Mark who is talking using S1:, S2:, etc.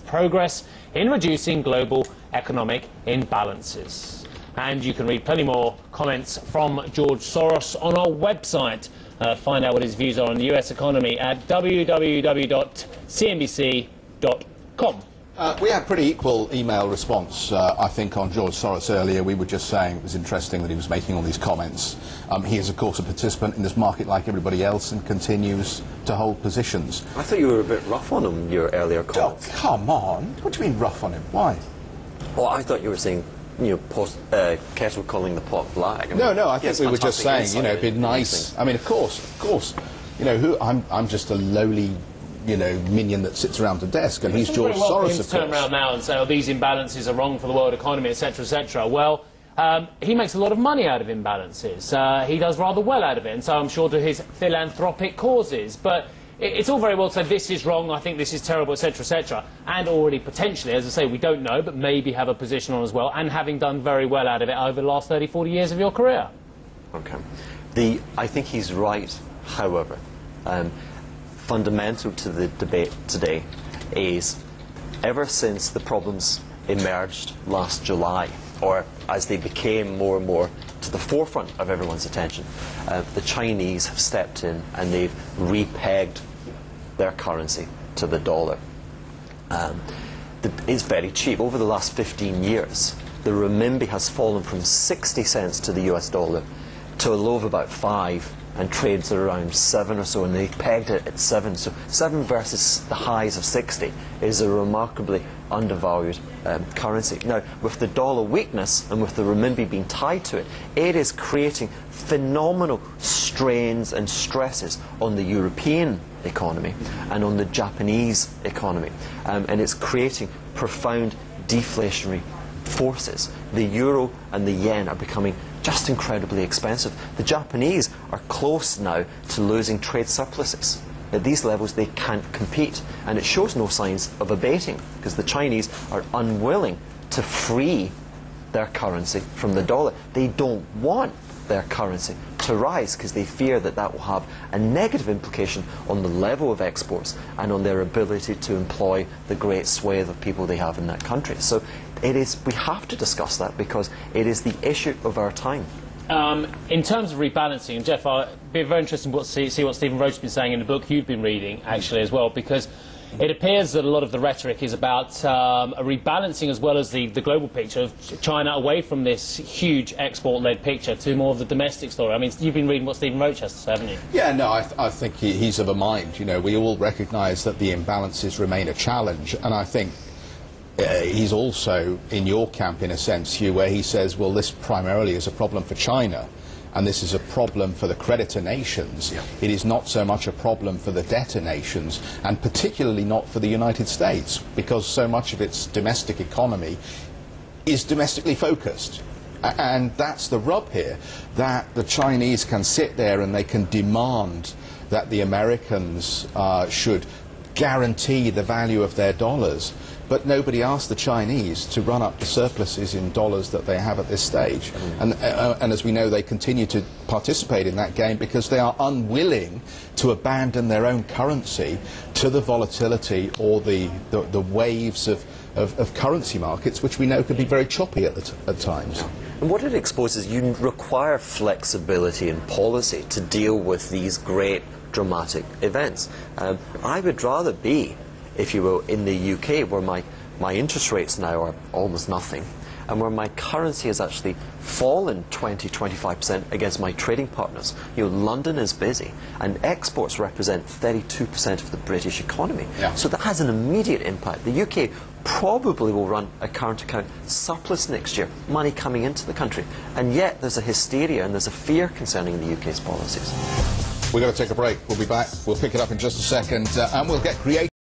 S1: progress in reducing global economic imbalances. And you can read plenty more comments from George Soros on our website. Find out what his views are on the US economy at www.cnbc.com.
S2: We had pretty equal email response, I think, on George Soros earlier. We were just saying it was interesting that he was making all these comments. He is, of course, a participant in this market like everybody else and continues to hold positions.
S3: I thought you were a bit rough on him, your earlier comments.
S2: Oh, come on. What do you mean rough on him? Why?
S3: Well, I thought you were saying, Kettle calling the pot black. I mean,
S2: no, I think we were just saying, it'd be nice. I mean, of course, I'm just a lowly, minion that sits around a desk, and he's George Soros, of course.
S1: Turn around now and say, oh, these imbalances are wrong for the world economy, etc., etc. Well, he makes a lot of money out of imbalances. He does rather well out of it, and so I'm sure to his philanthropic causes. But it's all very well to say this is wrong, I think this is terrible, etc., etc., and already potentially, as I say, we don't know, but maybe have a position on as well, and having done very well out of it over the last 30, 40 years of your career.
S3: Okay. I think he's right, however. Fundamental to the debate today is, ever since the problems emerged last July, or as they became more and more to the forefront of everyone's attention, the Chinese have stepped in and they've repegged their currency to the dollar. It's very cheap. Over the last 15 years, the renminbi has fallen from 60 cents to the US dollar to a low of about 5, and trades at around 7 or so, and they pegged it at 7. So 7 versus the highs of 60 is a remarkably undervalued currency. Now, with the dollar weakness and with the renminbi being tied to it, it is creating phenomenal strains and stresses on the European economy and on the Japanese economy. And it's creating profound deflationary forces. The euro and the yen are becoming just incredibly expensive. The Japanese are close now to losing trade surpluses. At these levels they can't compete, and it shows no signs of abating because the Chinese are unwilling to free their currency from the dollar. They don't want their currency to rise because they fear that that will have a negative implication on the level of exports and on their ability to employ the great swathe of people they have in that country. So we have to discuss that because it is the issue of our time.
S1: In terms of rebalancing, and Jeff, it'd be very interesting to see what Stephen Roach has been saying in the book you've been reading, actually, as well, because it appears that a lot of the rhetoric is about a rebalancing as well as the global picture of China away from this huge export-led picture to more of the domestic story. I mean, you've been reading what Stephen Roach has to say, haven't you?
S2: Yeah, no, I think he's of a mind. We all recognise that the imbalances remain a challenge, and I think he's also in your camp, in a sense, Hugh, where he says, well, this primarily is a problem for China, and this is a problem for the creditor nations. Yeah. It is not so much a problem for the debtor nations, and particularly not for the United States, because so much of its domestic economy is domestically focused. And that's the rub here, that the Chinese can sit there and they can demand that the Americans should guarantee the value of their dollars, but nobody asked the Chinese to run up the surpluses in dollars that they have at this stage. And as we know, they continue to participate in that game because they are unwilling to abandon their own currency to the volatility or the waves of currency markets, which we know can be very choppy at times.
S3: And what it exposes, you require flexibility in policy to deal with these great dramatic events. I would rather be, if you will, in the UK, where my interest rates now are almost nothing, and where my currency has actually fallen 20–25% against my trading partners. London is busy, and exports represent 32% of the British economy. Yeah. So that has an immediate impact. The UK probably will run a current account surplus next year, money coming into the country, and yet there's a hysteria and there's a fear concerning the UK's policies.
S2: We've got to take a break. We'll be back. We'll pick it up in just a second, and we'll get creative.